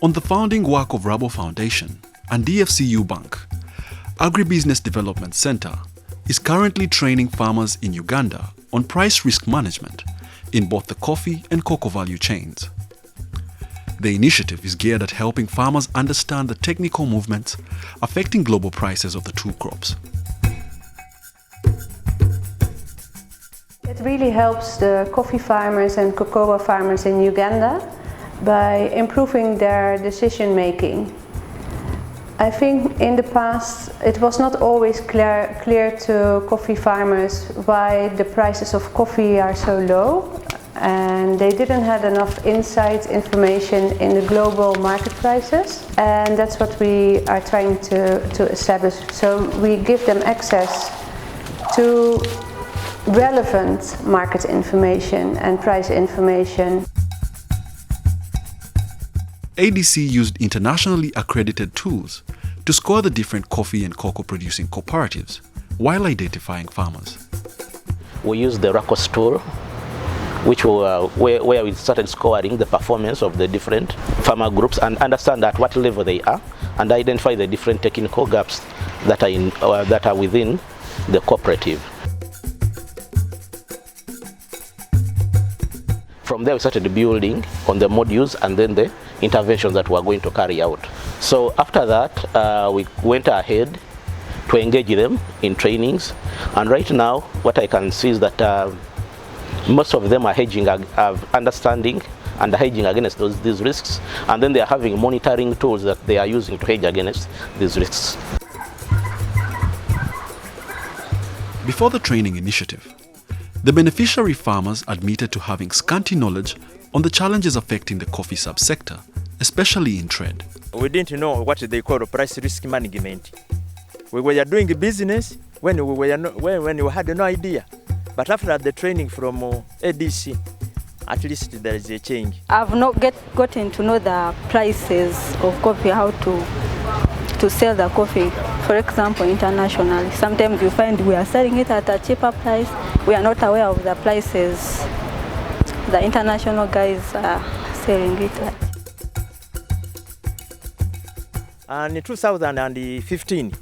On the founding work of Rabo Foundation and DFCU Bank, Agribusiness Development Center is currently training farmers in Uganda on price risk management in both the coffee and cocoa value chains. The initiative is geared at helping farmers understand the technical movements affecting global prices of the two crops. It really helps the coffee farmers and cocoa farmers in Uganda by improving their decision making. I think in the past it was not always clear to coffee farmers why the prices of coffee are so low, and they didn't have enough insight information in the global market prices, and that's what we are trying to establish. So we give them access to relevant market information and price information. ADC used internationally accredited tools to score the different coffee and cocoa producing cooperatives while identifying farmers. We used the RACOS tool, which where we started scoring the performance of the different farmer groups and understand at what level they are and identify the different technical gaps that are within the cooperative. From there we started building on the modules and then the interventions that we are going to carry out. So after that we went ahead to engage them in trainings, and right now what I can see is that most of them are hedging, understanding and hedging against these risks, and then they are having monitoring tools that they are using to hedge against these risks. Before the training initiative, the beneficiary farmers admitted to having scanty knowledge on the challenges affecting the coffee subsector, especially in trade. We didn't know what they call price risk management. We were doing business when we had no idea. But after the training from ADC, at least there is a change. I've not gotten to know the prices of coffee, how to sell the coffee. For example, internationally, sometimes you find we are selling it at a cheaper price. We are not aware of the prices the international guys are selling it at. And in 2015,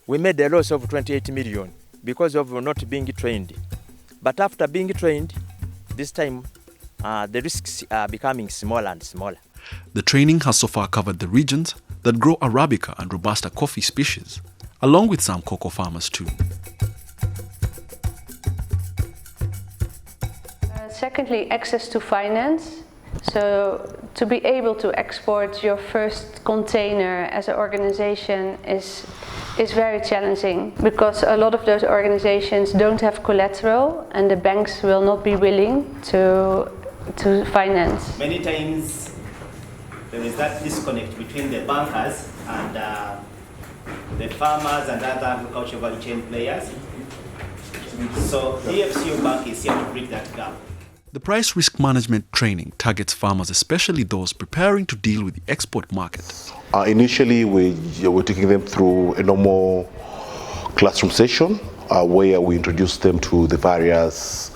we made a loss of 28 million because of not being trained. But after being trained, this time the risks are becoming smaller and smaller. The training has so far covered the regions that grow Arabica and Robusta coffee species, along with some cocoa farmers too. Secondly, access to finance. So to be able to export your first container as an organization is very challenging, because a lot of those organizations don't have collateral and the banks will not be willing to finance. Many times there is that disconnect between the bankers and the farmers and other agricultural value chain players. So DFCU Bank is here to bridge that gap. The price risk management training targets farmers, especially those preparing to deal with the export market. Initially, we were taking them through a normal classroom session where we introduced them to the various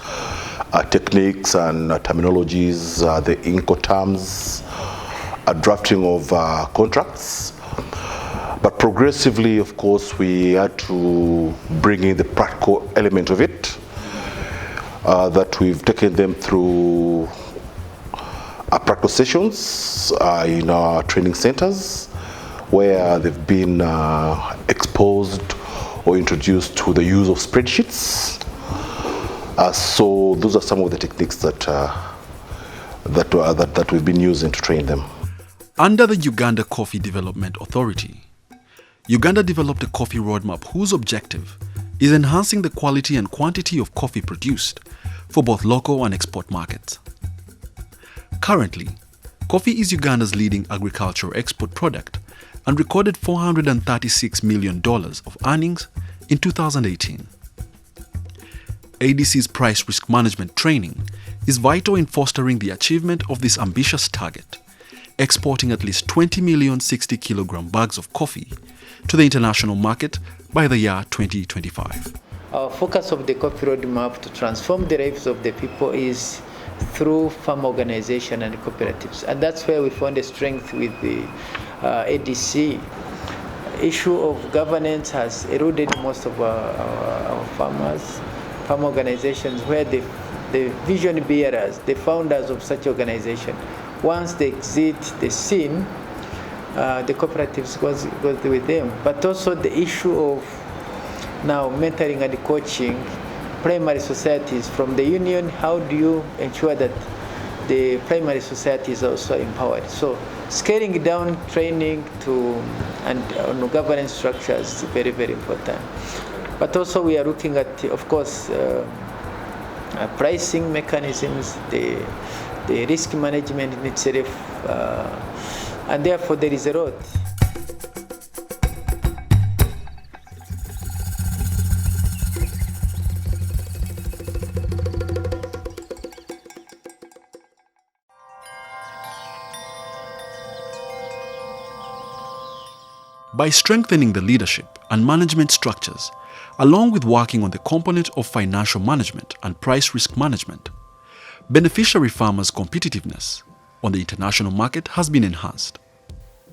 techniques and terminologies, the Incoterms, drafting of contracts. But progressively, of course, we had to bring in the practical element of it. That we've taken them through practical sessions in our training centers, where they've been exposed or introduced to the use of spreadsheets. So those are some of the techniques that we've been using to train them. Under the Uganda Coffee Development Authority, Uganda developed a coffee roadmap whose objective is enhancing the quality and quantity of coffee produced for both local and export markets. Currently, coffee is Uganda's leading agricultural export product and recorded $436 million of earnings in 2018. ADC's price risk management training is vital in fostering the achievement of this ambitious target, exporting at least 20 million 60-kilogram bags of coffee to the international market by the year 2025. Our focus of the coffee roadmap to transform the lives of the people is through farm organization and cooperatives. And that's where we found a strength with the ADC. Issue of governance has eroded most of our farm organizations, where the vision bearers, the founders of such organization, once they exit the scene, the cooperatives goes with them. But also the issue of now mentoring and coaching primary societies from the union. How do you ensure that the primary societies are also empowered? So scaling down training and governance structures is very, very important. But also we are looking at, of course, pricing mechanisms, the risk management in itself, and therefore there is a road. By strengthening the leadership and management structures, along with working on the component of financial management and price risk management, beneficiary farmers' competitiveness on the international market has been enhanced.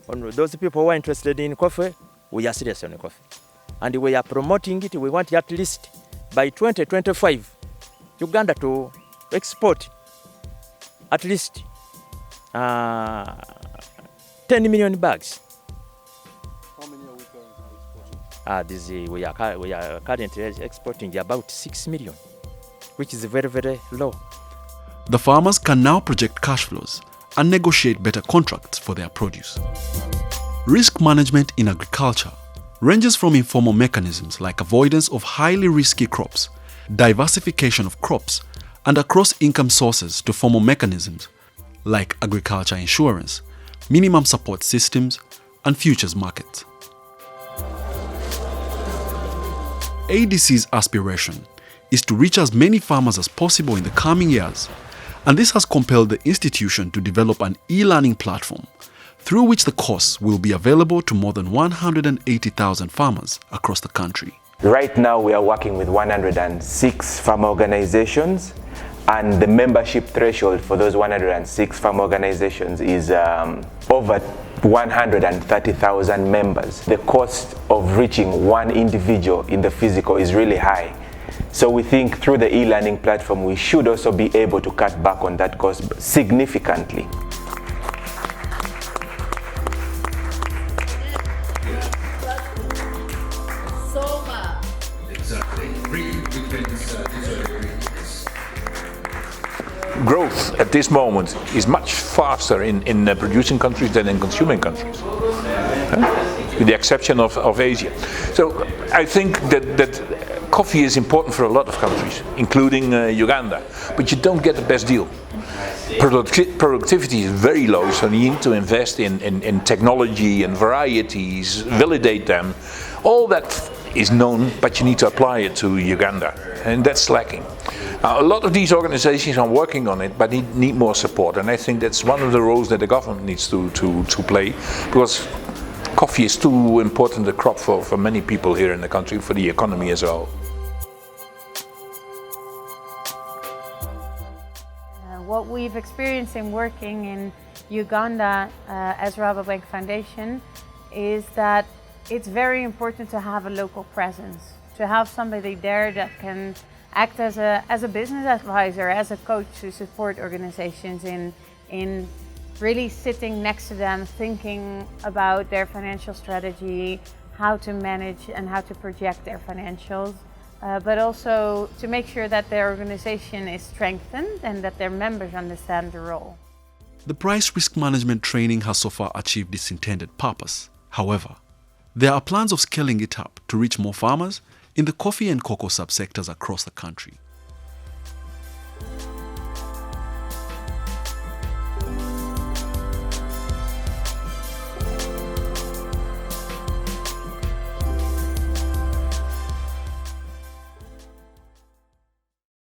On those people who are interested in coffee, we are serious on coffee. And we are promoting it. We want at least by 2025, Uganda to export at least 10 million bags. How many are we currently exporting? We are currently exporting about 6 million, which is very, very low. The farmers can now project cash flows and negotiate better contracts for their produce. Risk management in agriculture ranges from informal mechanisms like avoidance of highly risky crops, diversification of crops, and across income sources to formal mechanisms like agriculture insurance, minimum support systems, and futures markets. ADC's aspiration is to reach as many farmers as possible in the coming years, and this has compelled the institution to develop an e-learning platform through which the course will be available to more than 180,000 farmers across the country. Right now we are working with 106 farm organizations, and the membership threshold for those 106 farm organizations is over 130,000 members. The cost of reaching one individual in the physical is really high. So we think through the e-learning platform we should also be able to cut back on that cost significantly. Growth at this moment is much faster in producing countries than in consuming countries, with the exception of Asia. So I think that coffee is important for a lot of countries, including Uganda, but you don't get the best deal. Productivity is very low, so you need to invest in technology and varieties, validate them. All that is known, but you need to apply it to Uganda, and that's lacking. A lot of these organizations are working on it, but need more support, and I think that's one of the roles that the government needs to play, because coffee is too important a crop for many people here in the country, for the economy as a whole. What we've experienced in working in Uganda as Rabobank Foundation is that it's very important to have a local presence, to have somebody there that can act as a business advisor, as a coach to support organizations in really sitting next to them, thinking about their financial strategy, how to manage and how to project their financials, but also to make sure that their organization is strengthened and that their members understand the role. The price risk management training has so far achieved its intended purpose. However, there are plans of scaling it up to reach more farmers in the coffee and cocoa subsectors across the country.